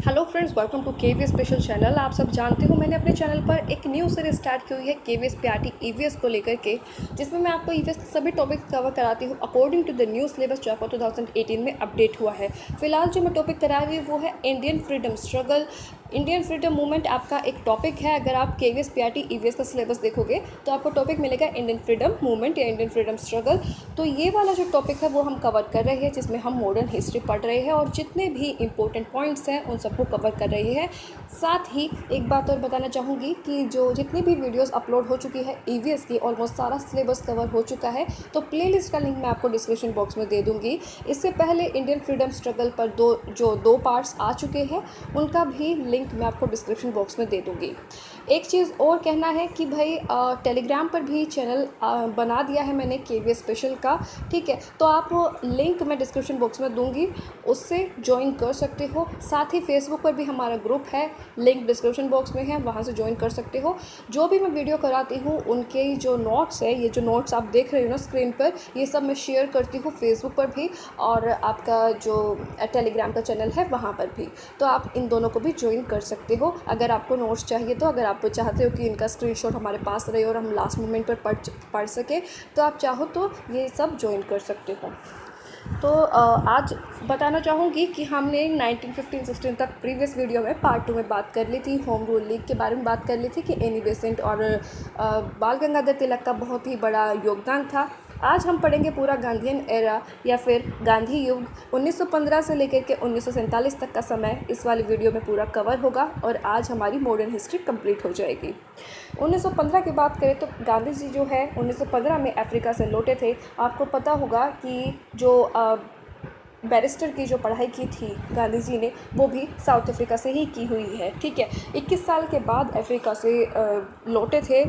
Hello friends, welcome to KV special channel. आप सब जानते हो मैंने अपने चैनल पर एक न्यू सीरीज स्टार्ट की हुई है केवी पीआरटी ईवीएस को लेकर के, जिसमें मैं आपको ईवीएस के सभी टॉपिक्स कवर कराती हूँ according to the new syllabus जो आपको 2018 में अपडेट हुआ है। फिलहाल जो मैं टॉपिक करा रही हूँ वो है Indian freedom struggle. Indian freedom movement आपका एक टॉपिक है। अगर आप केवीएस पीआरटी ईवीएस का सिलेबस देखोगे तो आपको टॉपिक मिलेगा इंडियन फ्रीडम मूवमेंट या इंडियन फ्रीडम स्ट्रगल। तो ये वाला जो टॉपिक है वो हम कवर कर रहे हैं, जिसमें हम मॉडर्न हिस्ट्री पढ़ रहे हैं और जितने भी इंपॉर्टेंट पॉइंट्स हैं उन सबको कवर कर रहे हैं। साथ ही एक बात और बताना चाहूँगी कि जो जितनी भी वीडियोस अपलोड हो चुकी है ईवीएस की, ऑलमोस्ट सारा सिलेबस कवर हो चुका है। तो प्लेलिस्ट का लिंक मैं आपको डिस्क्रिप्शन बॉक्स में दे दूँगी। इससे पहले इंडियन फ्रीडम स्ट्रगल पर दो पार्ट्स आ चुके हैं, उनका भी लिंक मैं आपको डिस्क्रिप्शन बॉक्स में दे दूँगी। एक चीज़ और कहना है कि भाई टेलीग्राम पर भी चैनल बना दिया है मैंने केवी स्पेशल का, ठीक है। तो आप लिंक मैं डिस्क्रिप्शन बॉक्स में दूंगी, उससे ज्वाइन कर सकते हो। साथ ही फेसबुक पर भी हमारा ग्रुप है, लिंक डिस्क्रिप्शन बॉक्स में है, वहाँ से ज्वाइन कर सकते हो। जो भी मैं वीडियो कराती हूँ उनके जो नोट्स है, ये जो नोट्स आप देख रहे हो ना स्क्रीन पर, ये सब मैं शेयर करती हूँ फेसबुक पर भी और आपका जो टेलीग्राम का चैनल है वहाँ पर भी। तो आप इन दोनों को भी ज्वाइन कर सकते हो अगर आपको नोट्स चाहिए। तो अगर आप चाहते हो कि इनका स्क्रीनशॉट हमारे पास रहे और हम लास्ट मोमेंट पर पढ़ सके, तो आप चाहो तो ये सब ज्वाइन कर सकते हो। तो आज बताना चाहूँगी कि हमने 1915-16 तक प्रीवियस वीडियो में पार्ट 2 में बात कर ली थी, होम रूल लीग के बारे में बात कर ली थी कि एनी बेसेंट और बाल गंगाधर तिलक का बहुत ही बड़ा योगदान था। आज हम पढ़ेंगे पूरा गांधीयन एरा या फिर गांधी युग 1915 से लेकर के 1947 तक का समय इस वाली वीडियो में पूरा कवर होगा और आज हमारी मॉडर्न हिस्ट्री कंप्लीट हो जाएगी। 1915 की बात करें तो गांधी जी जो है 1915 में अफ्रीका से लौटे थे। आपको पता होगा कि जो बैरिस्टर की जो पढ़ाई की थी गांधी जी ने, वो भी साउथ अफ्रीका से ही की हुई है, ठीक है। 21 साल के बाद अफ्रीका से लौटे थे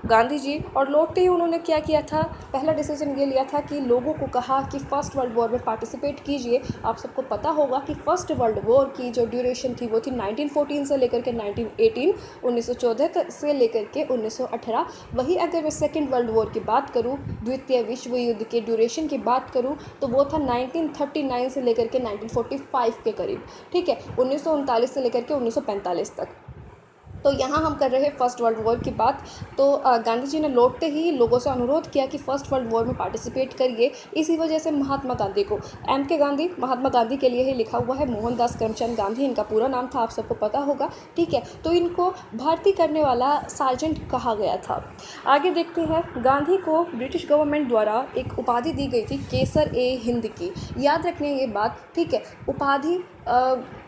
गांधी जी, और लौटते ही उन्होंने क्या किया था, पहला डिसीजन ये लिया था कि लोगों को कहा कि फ़र्स्ट वर्ल्ड वॉर में पार्टिसिपेट कीजिए। आप सबको पता होगा कि फ़र्स्ट वर्ल्ड वॉर की जो ड्यूरेशन थी वो थी 1914 से लेकर के 1918, 1914 से लेकर के 1918। वही अगर मैं सेकेंड वर्ल्ड वॉर की बात करूँ, द्वितीय विश्व युद्ध के ड्यूरेशन की बात करूँ, तो वो था 1939 से लेकर के 1945 के करीब, ठीक है। 1939 से लेकर के 1945 तक। तो यहाँ हम कर रहे हैं फर्स्ट वर्ल्ड वॉर की बात। तो गांधी जी ने लौटते ही लोगों से अनुरोध किया कि फर्स्ट वर्ल्ड वॉर में पार्टिसिपेट करिए। इसी वजह से महात्मा गांधी को के गांधी महात्मा गांधी के लिए ही लिखा हुआ है, मोहनदास करमचंद गांधी इनका पूरा नाम था, आप सबको पता होगा, ठीक है। तो इनको भर्ती करने वाला सार्जेंट कहा गया था। आगे देखते हैं, गांधी को ब्रिटिश गवर्नमेंट द्वारा एक उपाधि दी गई थी, केसर ए हिंद की। याद रखने ये बात, ठीक है। उपाधि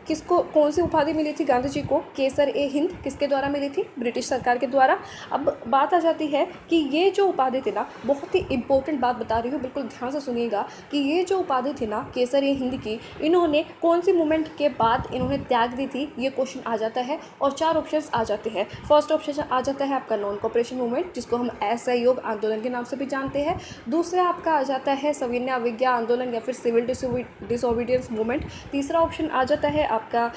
किसको, कौन सी उपाधि मिली थी गांधी जी को, केसर ए हिंद, किसके द्वारा मिली थी, ब्रिटिश सरकार के द्वारा। अब बात आ जाती है कि ये जो उपाधि थी ना, बहुत ही इंपॉर्टेंट बात बता रही हूँ, बिल्कुल ध्यान से सुनिएगा कि ये जो उपाधि थी ना केसर ए हिंद की, इन्होंने कौन सी मूवमेंट के बाद इन्होंने त्याग दी थी, ये क्वेश्चन आ जाता है। और 4 ऑप्शन आ जाते हैं। फर्स्ट ऑप्शन आ जाता है आपका नॉन कोऑपरेशन मूवमेंट, जिसको हम असहयोग आंदोलन के नाम से भी जानते हैं। दूसरा आपका आ जाता है सविनय अवज्ञा आंदोलन या फिर सिविल डिसोबीडियंस मूवमेंट। तीसरा ऑप्शन आ जाता है आपका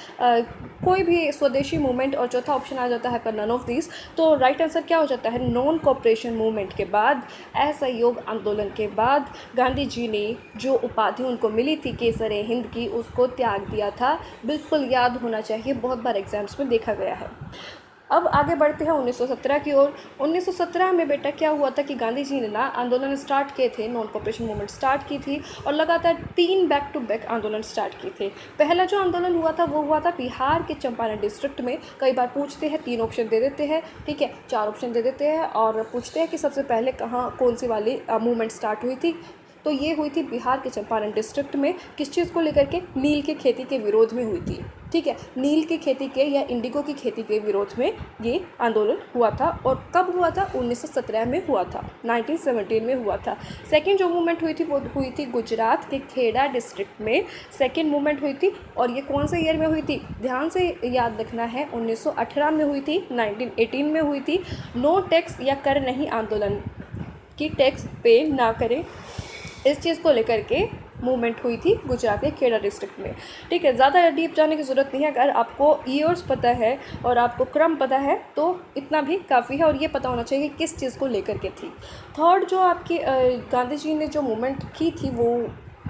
कोई भी स्वदेशी मूवमेंट, और चौथा ऑप्शन आ जाता है आपका नन ऑफ दिस। तो राइट आंसर क्या हो जाता है, नॉन कोऑपरेशन मूवमेंट के बाद, असहयोग आंदोलन के बाद गांधी जी ने जो उपाधि उनको मिली थी केसर ए हिंद की, उसको त्याग दिया था। बिल्कुल याद होना चाहिए, बहुत बार एग्जाम्स में देखा गया है। अब आगे बढ़ते हैं 1917 की ओर। 1917 में बेटा क्या हुआ था कि गांधी जी ने ना आंदोलन स्टार्ट किए थे, नॉन कोऑपरेशन मूवमेंट स्टार्ट की थी और लगातार 3 बैक टू बैक आंदोलन स्टार्ट किए थे। पहला जो आंदोलन हुआ था वो हुआ था बिहार के चंपारण डिस्ट्रिक्ट में। कई बार पूछते हैं, 3 ऑप्शन दे देते हैं, ठीक है, 4 ऑप्शन दे देते हैं और पूछते हैं कि सबसे पहले कहाँ कौन सी वाली मूवमेंट स्टार्ट हुई थी। तो ये हुई थी बिहार के चंपारण डिस्ट्रिक्ट में। किस चीज़ को लेकर के, नील की खेती के विरोध में हुई थी, ठीक है। नील की खेती के या इंडिगो की खेती के विरोध में ये आंदोलन हुआ था। और कब हुआ था, 1917 में हुआ था, 1917 में हुआ था। सेकेंड जो मूवमेंट हुई थी वो हुई थी गुजरात के खेड़ा डिस्ट्रिक्ट में, सेकेंड मूवमेंट हुई थी। और ये कौन से ईयर में हुई थी, ध्यान से याद रखना है, 1918 में हुई थी, 1918 में हुई थी। नो टैक्स या कर नहीं आंदोलन, की टैक्स पे ना करें, इस चीज़ को लेकर के मूवमेंट हुई थी गुजरात के खेड़ा डिस्ट्रिक्ट में, ठीक है। ज़्यादा डीप जाने की ज़रूरत नहीं है, अगर आपको ईयर्स पता है और आपको क्रम पता है तो इतना भी काफ़ी है। और ये पता होना चाहिए कि किस चीज़ को लेकर के थी। थर्ड जो आपकी गांधी जी ने जो मूवमेंट की थी वो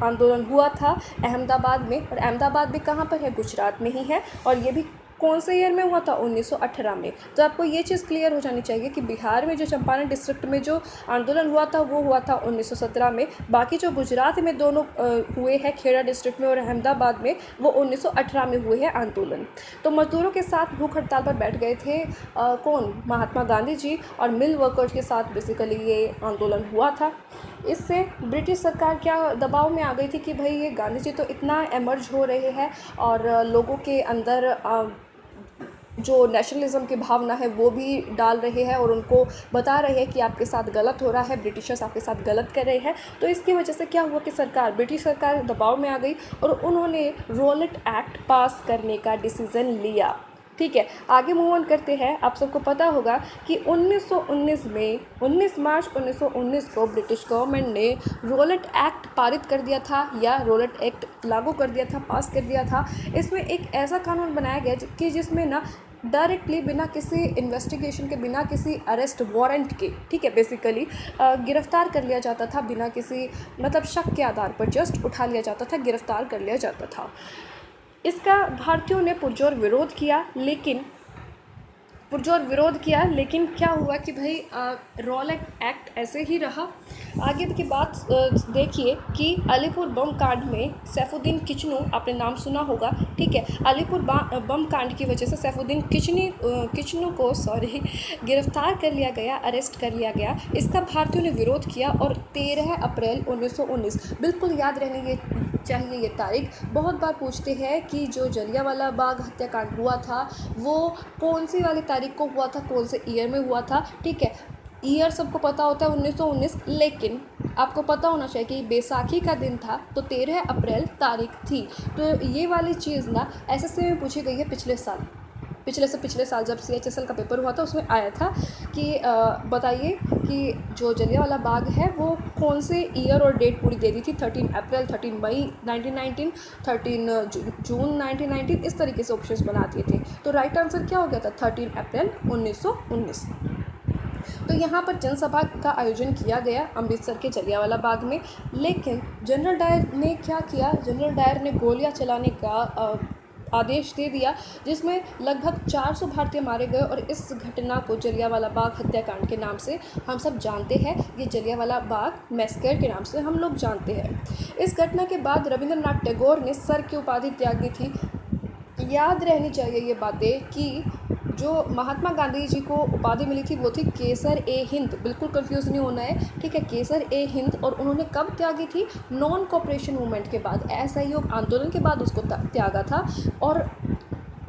आंदोलन हुआ था अहमदाबाद में, और अहमदाबाद भी कहाँ पर है, गुजरात में ही है, और ये भी कौन से ईयर में हुआ था, 1918 में। तो आपको ये चीज़ क्लियर हो जानी चाहिए कि बिहार में जो चंपारण डिस्ट्रिक्ट में जो आंदोलन हुआ था वो हुआ था 1917 में, बाकी जो गुजरात में दोनों हुए हैं, खेड़ा डिस्ट्रिक्ट में और अहमदाबाद में, वो 1918 में हुए हैं आंदोलन। तो मजदूरों के साथ भूख हड़ताल पर बैठ गए थे कौन, महात्मा गांधी जी, और मिल वर्कर्स के साथ बेसिकली ये आंदोलन हुआ था। इससे ब्रिटिश सरकार क्या दबाव में आ गई थी कि भाई ये गांधी जी तो इतना एमर्ज हो रहे हैं और लोगों के अंदर जो नेशनलिज्म की भावना है वो भी डाल रहे हैं और उनको बता रहे हैं कि आपके साथ गलत हो रहा है, ब्रिटिशर्स आपके साथ गलत कर रहे हैं। तो इसकी वजह से क्या हुआ कि ब्रिटिश सरकार दबाव में आ गई और उन्होंने रॉलेट एक्ट पास करने का डिसीज़न लिया। ठीक है, आगे मूव ऑन करते हैं। आप सबको पता होगा कि 1919 में 19 मार्च 1919 को ब्रिटिश गवर्नमेंट ने रॉलेट एक्ट पारित कर दिया था, या रॉलेट एक्ट लागू कर दिया था, पास कर दिया था। इसमें एक ऐसा कानून बनाया गया कि जिसमें ना डायरेक्टली बिना किसी इन्वेस्टिगेशन के, बिना किसी अरेस्ट वारंट के, ठीक है, बेसिकली गिरफ्तार कर लिया जाता था, बिना किसी मतलब शक के आधार पर जस्ट उठा लिया जाता था, गिरफ्तार कर लिया जाता था। इसका भारतीयों ने पुरजोर विरोध किया, लेकिन क्या हुआ कि भाई रॉलेट एक्ट ऐसे ही रहा। आगे की बात देखिए कि अलीपुर बम कांड में सैफुद्दीन किचनू, आपने नाम सुना होगा, ठीक है, अलीपुर बम कांड की वजह से सैफुद्दीन किचनू को गिरफ्तार कर लिया गया, अरेस्ट कर लिया गया। इसका भारतीयों ने विरोध किया और 13 अप्रैल 1919, बिल्कुल याद रहने ये चाहिए ये तारीख, बहुत बार पूछते हैं कि जो जलियांवाला बाग हत्याकांड हुआ था वो कौन सी वाली तारीख को हुआ था, कौन से ईयर में हुआ था। ठीक है, ईयर सबको पता होता है 1919, लेकिन आपको पता होना चाहिए कि बैसाखी का दिन था, तो 13 अप्रैल तारीख थी। तो ये वाली चीज़ ना एसएससी में पूछी गई है पिछले साल जब CHSL का पेपर हुआ था, उसमें आया था कि बताइए कि जो जलियांवाला बाग है वो कौन से ईयर और डेट पूरी दे दी थी, 13 अप्रैल, 13 मई 1919, 13 जून 1919, इस तरीके से ऑप्शंस बना दिए थे। तो राइट आंसर क्या हो गया था, 13 अप्रैल 1919। तो यहाँ पर जनसभा का आयोजन किया गया अमृतसर के जलियांवाला बाग में, लेकिन जनरल डायर ने क्या किया, जनरल डायर ने गोलियां चलाने का आदेश दे दिया, जिसमें लगभग 400 भारतीय मारे गए। और इस घटना को जलियांवाला बाग हत्याकांड के नाम से हम सब जानते हैं, ये जलियांवाला बाग मैसेकर के नाम से हम लोग जानते हैं। इस घटना के बाद रविंद्रनाथ टैगोर ने सर की उपाधि त्यागी थी। याद रहनी चाहिए ये बातें कि जो महात्मा गांधी जी को उपाधि मिली थी वो थी केसर ए हिंद, बिल्कुल कंफ्यूज नहीं होना है, ठीक है, केसर ए हिंद। और उन्होंने कब त्यागी थी, नॉन कोऑपरेशन मूवमेंट के बाद, असहयोग आंदोलन के बाद उसको त्यागा था। और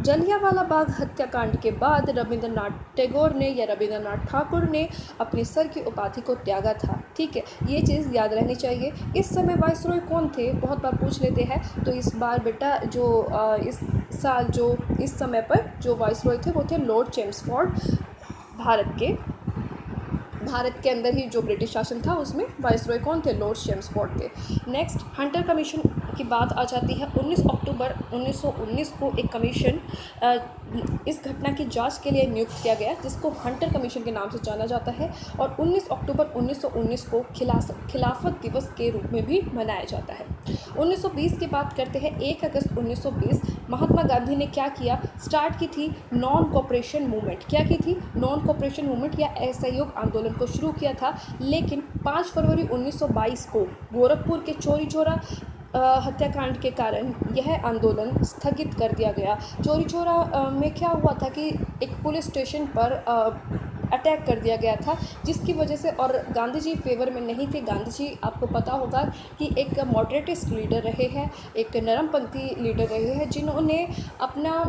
जलियांवाला बाग हत्याकांड के बाद रविंद्रनाथ टैगोर ने या रविंद्रनाथ ठाकुर ने अपनी सर की उपाधि को त्यागा था। ठीक है, ये चीज़ याद रहनी चाहिए। इस समय वाइसरॉय कौन थे, बहुत बार पूछ लेते हैं, तो इस बार बेटा जो इस साल जो इस समय पर जो वाइसरॉय थे वो थे लॉर्ड चेम्सफोर्ड। भारत के अंदर ही जो ब्रिटिश शासन था उसमें वाइसरॉय कौन थे, लॉर्ड चेम्सफोर्ड थे। नेक्स्ट हंटर कमीशन की बात आ जाती है। 19 अक्टूबर 1919 को एक कमीशन इस घटना की जांच के लिए नियुक्त किया गया, जिसको हंटर कमीशन के नाम से जाना जाता है। और 19 अक्टूबर 1919 को खिलाफत दिवस के रूप में भी मनाया जाता है। 1920 की बात करते हैं। 1 अगस्त 1920 महात्मा गांधी ने क्या किया, स्टार्ट की थी नॉन कोऑपरेशन मूवमेंट। क्या की थी, नॉन कोऑपरेशन मूवमेंट या असहयोग आंदोलन को शुरू किया था। लेकिन 5 फरवरी 1922 को गोरखपुर के चौरी चौरा हत्याकांड के कारण यह आंदोलन स्थगित कर दिया गया। चौरी चौरा में क्या हुआ था कि एक पुलिस स्टेशन पर अटैक कर दिया गया था, जिसकी वजह से, और गांधी जी फेवर में नहीं थे। गांधी जी आपको पता होगा कि एक मॉडरेटिस्ट लीडर रहे हैं, एक नरमपंथी लीडर रहे हैं, जिन्होंने अपना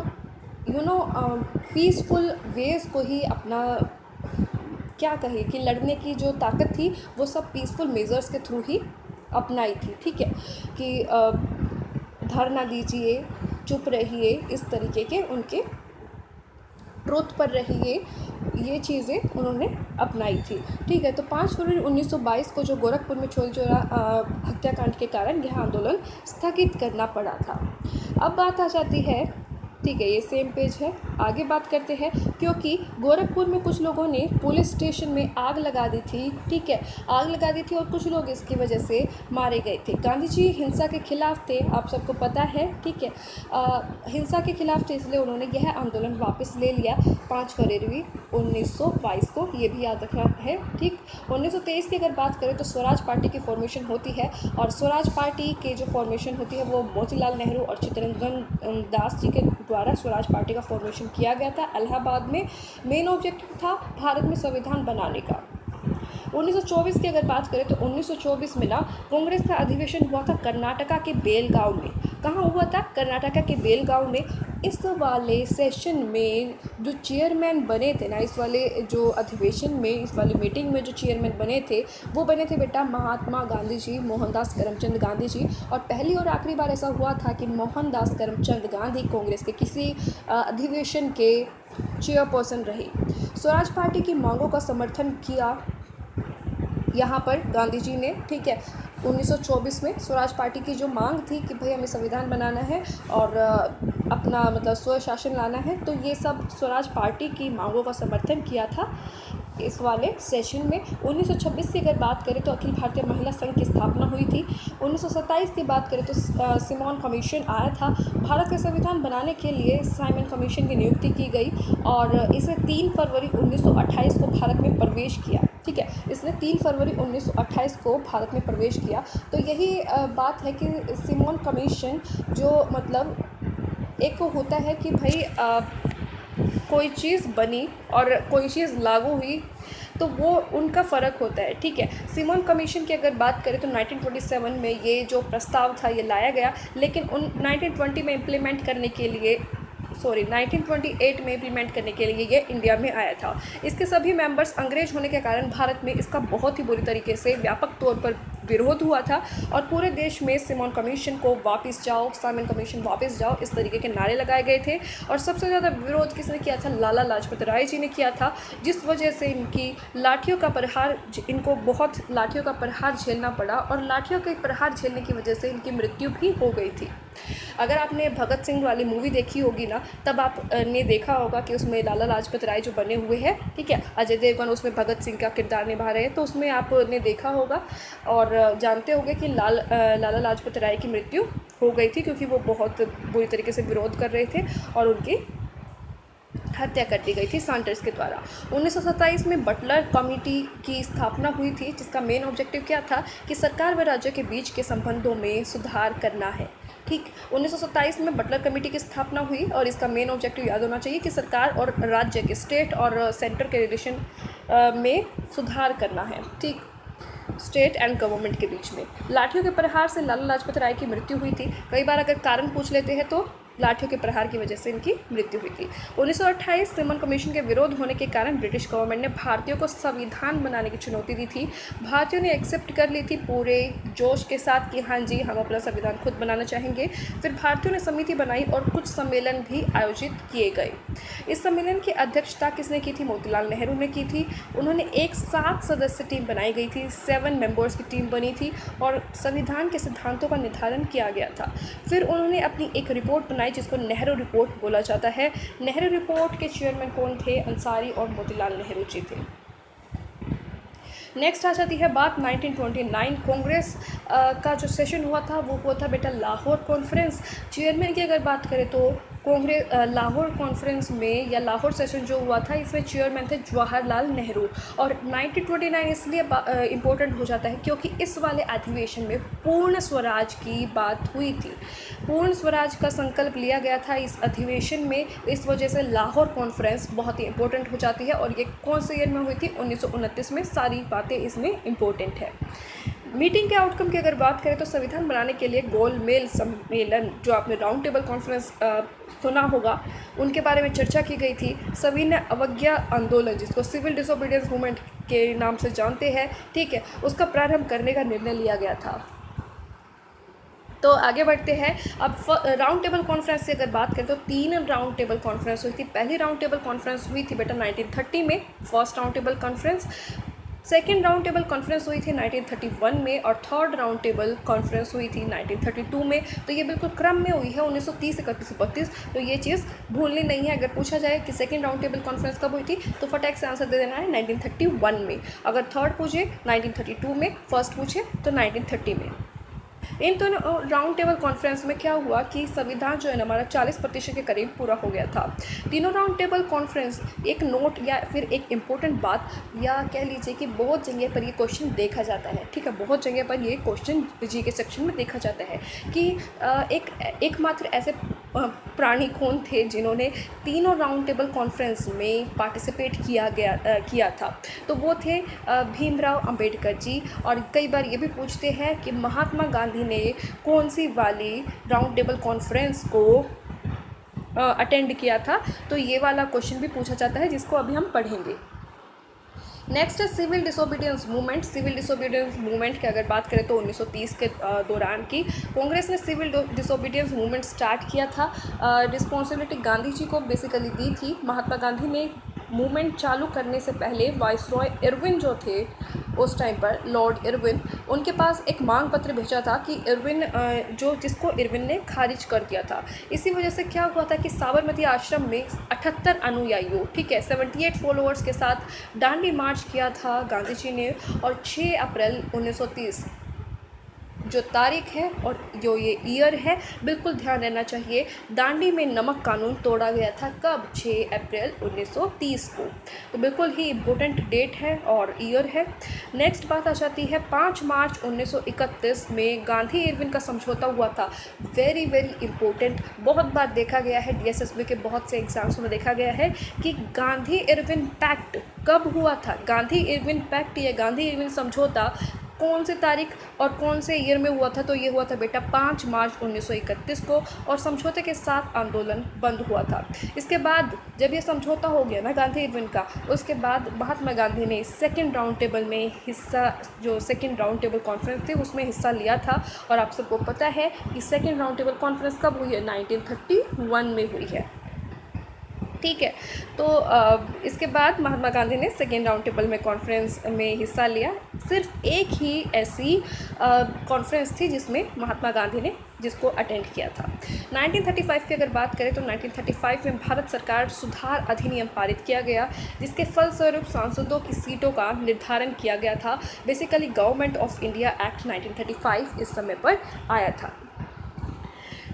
पीसफुल वेज को ही अपना क्या कहे कि लड़ने की जो ताकत थी वो सब पीसफुल मेजर्स के थ्रू ही अपनाई थी। ठीक है, कि धरना दीजिए, चुप रहिए, इस तरीके के उनके ट्रुथ पर रहिए, ये चीज़ें उन्होंने अपनाई थी। ठीक है, तो 5 फरवरी 1922 को जो गोरखपुर में चौरी चौरा हत्याकांड के कारण यह आंदोलन स्थगित करना पड़ा था। अब बात आ जाती है ठीक है, ये सेम पेज है। आगे बात करते हैं, क्योंकि गोरखपुर में कुछ लोगों ने पुलिस स्टेशन में आग लगा दी थी। ठीक है, आग लगा दी थी और कुछ लोग इसकी वजह से मारे गए थे। गांधी जी हिंसा के खिलाफ थे, आप सबको पता है। ठीक है, हिंसा के खिलाफ थे, इसलिए उन्होंने यह आंदोलन वापस ले लिया 5 फरवरी 1922 को, ये भी याद रखना है। ठीक, 1923 की अगर बात करें तो स्वराज पार्टी की फॉर्मेशन होती है, और स्वराज पार्टी के जो फॉर्मेशन होती है वो मोतीलाल नेहरू और चित्तरंजन दास जी के द्वारा स्वराज पार्टी का फॉर्मेशन किया गया था इलाहाबाद में। मेन ऑब्जेक्टिव था भारत में संविधान बनाने का। 1924 की अगर बात करें तो 1924 में ना कांग्रेस का अधिवेशन हुआ था कर्नाटका के बेलगांव में। कहाँ हुआ था? कर्नाटका के बेलगांव में। इस वाले सेशन में जो चेयरमैन बने थे ना, इस वाले जो अधिवेशन में, इस वाली मीटिंग में जो चेयरमैन बने थे वो बने थे बेटा महात्मा गांधी जी, मोहनदास करमचंद गांधी जी। और पहली और आखिरी बार ऐसा हुआ था कि मोहनदास करमचंद गांधी कांग्रेस के किसी अधिवेशन के चेयरपर्सन रहे। स्वराज पार्टी की मांगों का समर्थन किया यहाँ पर गांधी जी ने। ठीक है, 1924 में स्वराज पार्टी की जो मांग थी कि भाई हमें संविधान बनाना है और अपना मतलब स्वशासन लाना है, तो ये सब स्वराज पार्टी की मांगों का समर्थन किया था इस वाले सेशन में। 1926 की अगर बात करें तो अखिल भारतीय महिला संघ की स्थापना हुई थी। 1927 की बात करें तो सिमोन कमीशन आया था। भारत का संविधान बनाने के लिए साइमन कमीशन की नियुक्ति की गई और इसे 3 फरवरी 1928 को भारत में प्रवेश किया। ठीक है, इसने 3 फरवरी 1928 को भारत में प्रवेश किया। तो यही बात है कि सिमोन कमीशन जो मतलब एक होता है कि भाई कोई चीज़ बनी और कोई चीज़ लागू हुई तो वो उनका फ़र्क होता है। ठीक है, सिमोन कमीशन की अगर बात करें तो 1927 में ये जो प्रस्ताव था ये लाया गया, लेकिन 1920 में इम्प्लीमेंट करने के लिए 1928 में इम्प्लीमेंट करने के लिए ये इंडिया में आया था। इसके सभी मेंबर्स अंग्रेज होने के कारण भारत में इसका बहुत ही बुरी तरीके से व्यापक तौर पर विरोध हुआ था और पूरे देश में सिमोन कमीशन को वापस जाओ, साइमन कमीशन वापस जाओ, इस तरीके के नारे लगाए गए थे। और सबसे ज़्यादा विरोध किसने किया था? लाला लाजपत राय जी ने किया था, जिस वजह से इनको बहुत लाठियों का प्रहार झेलना पड़ा और लाठियों के प्रहार झेलने की वजह से इनकी मृत्यु भी हो गई थी। अगर आपने भगत सिंह वाली मूवी देखी होगी ना, तब आपने देखा होगा कि उसमें लाला लाजपत राय जो बने हुए हैं, ठीक है, अजय देवगन उसमें भगत सिंह का किरदार निभा रहे हैं, तो उसमें आपने देखा होगा और जानते होंगे कि लाला लाजपत राय की मृत्यु हो गई थी क्योंकि वो बहुत बुरी तरीके से विरोध कर रहे थे और उनकी हत्या कर दी गई थी सांडर्स के द्वारा। 1927 में बटलर कमेटी की स्थापना हुई थी, जिसका मेन ऑब्जेक्टिव क्या था कि सरकार व राज्य के बीच के संबंधों में सुधार करना है। ठीक, 1927 में बटलर कमेटी की स्थापना हुई और इसका मेन ऑब्जेक्टिव याद होना चाहिए कि सरकार और राज्य के, स्टेट और सेंटर के रिलेशन में सुधार करना है। ठीक, स्टेट एंड गवर्नमेंट के बीच में। लाठियों के प्रहार से लाला लाजपत राय की मृत्यु हुई थी। कई बार अगर कारण पूछ लेते हैं तो लाठियों के प्रहार की वजह से इनकी मृत्यु हुई थी। 1928 सिमन कमीशन के विरोध होने के कारण ब्रिटिश गवर्नमेंट ने भारतीयों को संविधान बनाने की चुनौती दी थी। भारतीयों ने एक्सेप्ट कर ली थी पूरे जोश के साथ कि हाँ जी, हम अपना संविधान खुद बनाना चाहेंगे। फिर भारतीयों ने समिति बनाई और कुछ सम्मेलन भी आयोजित किए गए। इस सम्मेलन की अध्यक्षता किसने की थी? मोतीलाल नेहरू ने की थी। उन्होंने एक 7 सदस्य टीम बनाई गई थी, 7 मेंबर्स की टीम बनी थी और संविधान के सिद्धांतों का निर्धारण किया गया था। फिर उन्होंने अपनी एक रिपोर्ट बनाई जिसको नेहरू रिपोर्ट बोला जाता है। नेहरू रिपोर्ट के चेयरमैन कौन थे? अंसारी और मोतीलाल नेहरू जी थे। नेक्स्ट आ जाती है बात 1929 कांग्रेस का जो सेशन हुआ था वो हुआ था बेटा लाहौर कॉन्फ्रेंस। चेयरमैन की अगर बात करें तो कांग्रेस लाहौर कॉन्फ्रेंस में या लाहौर सेशन जो हुआ था इसमें चेयरमैन थे जवाहरलाल नेहरू। और 1929 इसलिए इम्पोर्टेंट हो जाता है क्योंकि इस वाले अधिवेशन में पूर्ण स्वराज की बात हुई थी। पूर्ण स्वराज का संकल्प लिया गया था इस अधिवेशन में, इस वजह से लाहौर कॉन्फ्रेंस बहुत ही इंपॉर्टेंट हो जाती है। और ये कौन से ईयर में हुई थी? 1929 में। सारी बातें इसमें इम्पोर्टेंट है। मीटिंग के आउटकम की अगर बात करें तो संविधान बनाने के लिए गोलमेज सम्मेलन, जो आपने राउंड टेबल कॉन्फ्रेंस सुना होगा, उनके बारे में चर्चा की गई थी। सविनय अवज्ञा आंदोलन, जिसको सिविल डिसोबीडियंस मूवमेंट के नाम से जानते हैं, ठीक है, उसका प्रारंभ करने का निर्णय लिया गया था। तो आगे बढ़ते हैं। अब राउंड टेबल कॉन्फ्रेंस की अगर बात करें तो 3 राउंड टेबल कॉन्फ्रेंस हुई थी। पहली राउंड टेबल कॉन्फ्रेंस हुई थी बेटा 1930 में, first round table conference. Second round table conference हुई थी 1931 में और थर्ड राउंड टेबल कॉन्फ्रेंस हुई थी 1932 में। तो ये बिल्कुल क्रम में हुई है 1930, 31, 32। तो ये चीज़ भूलनी नहीं है। अगर पूछा जाए कि सेकेंड राउंड टेबल कॉन्फ्रेंस कब हुई थी तो फटाक से आंसर दे देना है 1931 में। अगर थर्ड पूछे 1932 में, फर्स्ट पूछे तो 1930 में। इन दोनों राउंड टेबल कॉन्फ्रेंस में क्या हुआ कि संविधान जो है ना हमारा 40% के करीब पूरा हो गया था। तीनों राउंड टेबल कॉन्फ्रेंस एक नोट या फिर एक इम्पोर्टेंट बात, या कह लीजिए कि बहुत जगह पर ये क्वेश्चन देखा जाता है, ठीक है, बहुत जगह पर ये क्वेश्चन जी के सेक्शन में देखा जाता है कि एकमात्र ऐसे प्राणी कौन थे जिन्होंने तीनों राउंड टेबल कॉन्फ्रेंस में पार्टिसिपेट किया था। तो वो थे भीमराव अंबेडकर जी। और कई बार ये भी पूछते हैं कि महात्मा गांधी ने कौन सी वाली राउंड टेबल कॉन्फ्रेंस को अटेंड किया था। तो ये वाला क्वेश्चन भी पूछा जाता है जिसको अभी हम पढ़ेंगे। नेक्स्ट है civil disobedience movement. Civil disobedience movement की अगर बात करें तो 1930 के दौरान की कांग्रेस ने सिविल डिसोबीडियंस मूवमेंट स्टार्ट किया था। रिस्पॉन्सिबिलिटी गांधी जी को बेसिकली दी थी। महात्मा गांधी ने मूवमेंट चालू करने से पहले वाइसरॉय इरविन जो थे उस टाइम पर, लॉर्ड इरविन, उनके पास एक मांग पत्र भेजा था कि इरविन जिसको इरविन ने खारिज कर दिया था। इसी वजह से क्या हुआ था कि साबरमती आश्रम में 78 अनुयायियों, ठीक है, 78 फॉलोअर्स के साथ दांडी मार्च किया था गांधी जी ने। और 6 अप्रैल 1930 जो तारीख है और जो ये ईयर है, बिल्कुल ध्यान रहना चाहिए, दांडी में नमक कानून तोड़ा गया था। कब? 6 अप्रैल 1930 को। तो बिल्कुल ही इम्पोर्टेंट डेट है और ईयर है। नेक्स्ट बात आ जाती है 5 मार्च 1931 में गांधी इरविन का समझौता हुआ था। वेरी वेरी इंपॉर्टेंट, बहुत बार देखा गया है, DSSB के बहुत से एग्जाम्स में देखा गया है कि गांधी इरविन पैक्ट कब हुआ था। गांधी इरविन पैक्ट या गांधी इरविन समझौता कौन सी तारीख और कौन से ईयर में हुआ था? तो ये हुआ था बेटा 5 मार्च 1931 को। और समझौते के साथ आंदोलन बंद हुआ था। इसके बाद जब ये समझौता हो गया ना गांधी इरविन का, उसके बाद महात्मा गांधी ने सेकेंड राउंड टेबल में हिस्सा, जो सेकेंड राउंड टेबल कॉन्फ्रेंस थी उसमें हिस्सा लिया था। और आप सबको पता है कि सेकेंड राउंड टेबल कॉन्फ्रेंस कब हुई है? 1931 में हुई है, ठीक है। तो इसके बाद महात्मा गांधी ने सेकेंड राउंड टेबल में कॉन्फ्रेंस में हिस्सा लिया। सिर्फ एक ही ऐसी कॉन्फ्रेंस थी जिसमें महात्मा गांधी ने जिसको अटेंड किया था। 1935 की अगर बात करें तो 1935 में भारत सरकार सुधार अधिनियम पारित किया गया, जिसके फलस्वरूप सांसदों की सीटों का निर्धारण किया गया था। Basically government of India act 1935 इस समय पर आया था।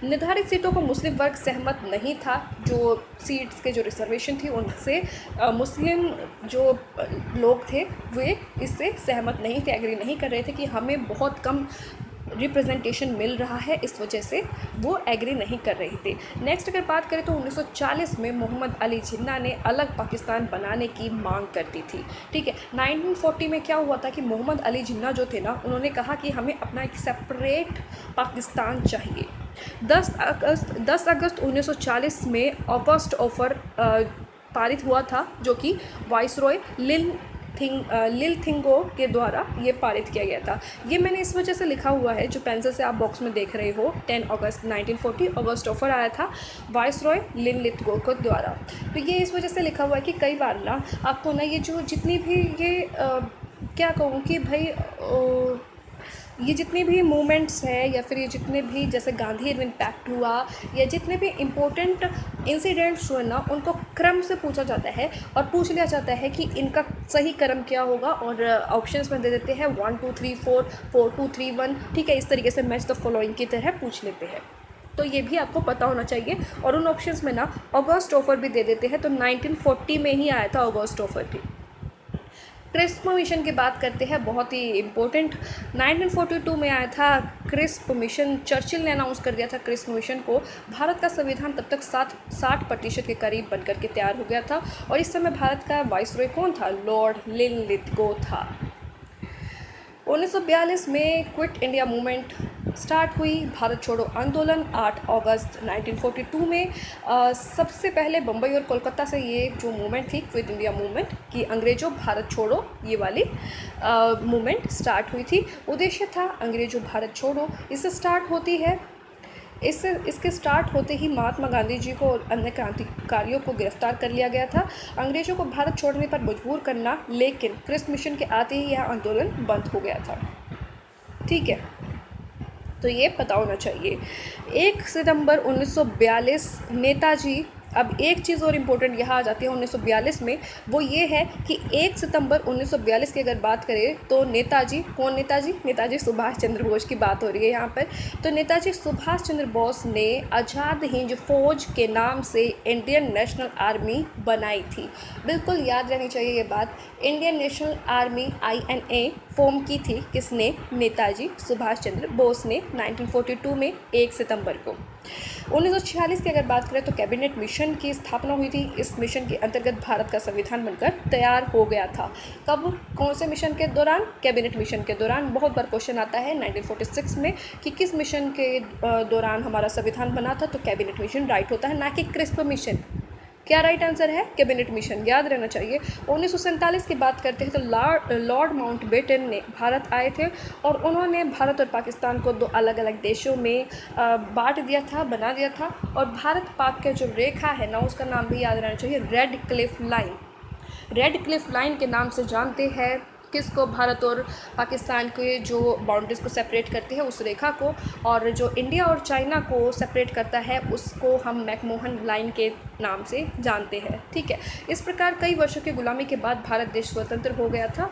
निर्धारित सीटों को मुस्लिम वर्ग सहमत नहीं था। जो सीट्स के जो रिजर्वेशन थी उनसे मुस्लिम जो लोग थे वे इससे सहमत नहीं थे, एग्री नहीं कर रहे थे कि हमें बहुत कम रिप्रेजेंटेशन मिल रहा है, इस वजह से वो एग्री नहीं कर रहे थे। नेक्स्ट अगर बात करें तो 1940 में मोहम्मद अली जिन्ना ने अलग पाकिस्तान बनाने की मांग कर दी थी, ठीक है। 1940 में क्या हुआ था कि मोहम्मद अली जिन्ना जो थे ना, उन्होंने कहा कि हमें अपना एक सेपरेट पाकिस्तान चाहिए। 10 अगस्त 1940 में ऑगस्ट ऑफर पारित हुआ था, जो कि वाइसरॉय लिलथिंगो के द्वारा ये पारित किया गया था। ये मैंने इस वजह से लिखा हुआ है, जो पेंसिल से आप बॉक्स में देख रहे हो, 10 अगस्त 1940 ऑगस्ट ऑफर आया था वाइसरॉय लिलथिंगो के द्वारा। तो ये इस वजह से लिखा हुआ है कि कई बार ना आपको ना ये जो जितनी भी ये क्या कहूँ कि भाई ये जितने भी मूवमेंट्स हैं या फिर ये जितने भी जैसे गांधी इरविन पैक्ट हुआ या जितने भी इम्पोर्टेंट इंसिडेंट्स हुए ना, उनको क्रम से पूछा जाता है और पूछ लिया जाता है कि इनका सही क्रम क्या होगा। और ऑप्शंस में दे देते हैं 1 2 3 4 4 2 3 1, ठीक है। इस तरीके से मैच द फॉलोइंग की तरह पूछ लेते हैं। तो ये भी आपको पता होना चाहिए। और उन ऑप्शंस में ना ऑगस्ट ऑफर भी दे देते हैं। तो 1940 में ही आया था ऑगस्ट ऑफर भी। क्रिस्प मिशन की बात करते हैं, बहुत ही इम्पोर्टेंट। 1942 में आया था क्रिस्प मिशन। चर्चिल ने अनाउंस कर दिया था क्रिस्प मिशन को। भारत का संविधान तब तक 60% के करीब बनकर के तैयार हो गया था। और इस समय भारत का वाइसरॉय कौन था? लॉर्ड लिनलिथगो था। 1942 में क्विट इंडिया मूवमेंट स्टार्ट हुई। भारत छोड़ो आंदोलन 8 अगस्त 1942 में सबसे पहले बम्बई और कोलकाता से ये जो मूवमेंट थी क्विट इंडिया मूवमेंट की अंग्रेज़ों भारत छोड़ो ये वाली मूवमेंट स्टार्ट हुई थी। उद्देश्य था अंग्रेज़ों भारत छोड़ो। इससे स्टार्ट होती है इसके स्टार्ट होते ही महात्मा गांधी जी को और अन्य क्रांतिकारियों को गिरफ्तार कर लिया गया था, अंग्रेज़ों को भारत छोड़ने पर मजबूर करना, लेकिन क्रिस्ट मिशन के आते ही यह आंदोलन बंद हो गया था। ठीक है, तो ये पता होना चाहिए। 1 सितंबर 1942 नेताजी, अब एक चीज़ और इम्पोर्टेंट यहाँ आ जाती है 1942 में, वो ये है कि 1 सितंबर 1942 की अगर बात करें तो नेताजी, कौन नेताजी? नेताजी सुभाष चंद्र बोस की बात हो रही है यहाँ पर। तो नेताजी सुभाष चंद्र बोस ने आज़ाद हिंद फौज के नाम से इंडियन नेशनल आर्मी बनाई थी। बिल्कुल याद रहनी चाहिए ये बात। Indian national army INA form की थी किसने? नेताजी सुभाष चंद्र बोस ने 1942 में 1 सितंबर को। 1946 की अगर बात करें तो कैबिनेट मिशन की स्थापना हुई थी। इस मिशन के अंतर्गत भारत का संविधान बनकर तैयार हो गया था। कब? कौन से मिशन के दौरान? कैबिनेट मिशन के दौरान। बहुत बार क्वेश्चन आता है 1946 में कि किस मिशन के दौरान हमारा संविधान बना था, तो कैबिनेट मिशन राइट होता है, ना कि क्रिस्प मिशन। क्या राइट आंसर है? कैबिनेट मिशन, याद रहना चाहिए। 1947 की बात करते हैं तो लॉर्ड माउंटबेटन ने भारत आए थे और उन्होंने भारत और पाकिस्तान को 2 अलग अलग देशों में बांट दिया था, बना दिया था। और भारत पाक के जो रेखा है ना, उसका नाम भी याद रहना चाहिए, red Cliff line. Red Cliff line के नाम से जानते हैं किसको? भारत और पाकिस्तान के जो बाउंड्रीज़ को सेपरेट करते हैं उस रेखा को, और जो इंडिया और चाइना को सेपरेट करता है उसको हम मैकमोहन लाइन के नाम से जानते हैं। ठीक है, इस प्रकार कई वर्षों की गुलामी के बाद भारत देश स्वतंत्र हो गया था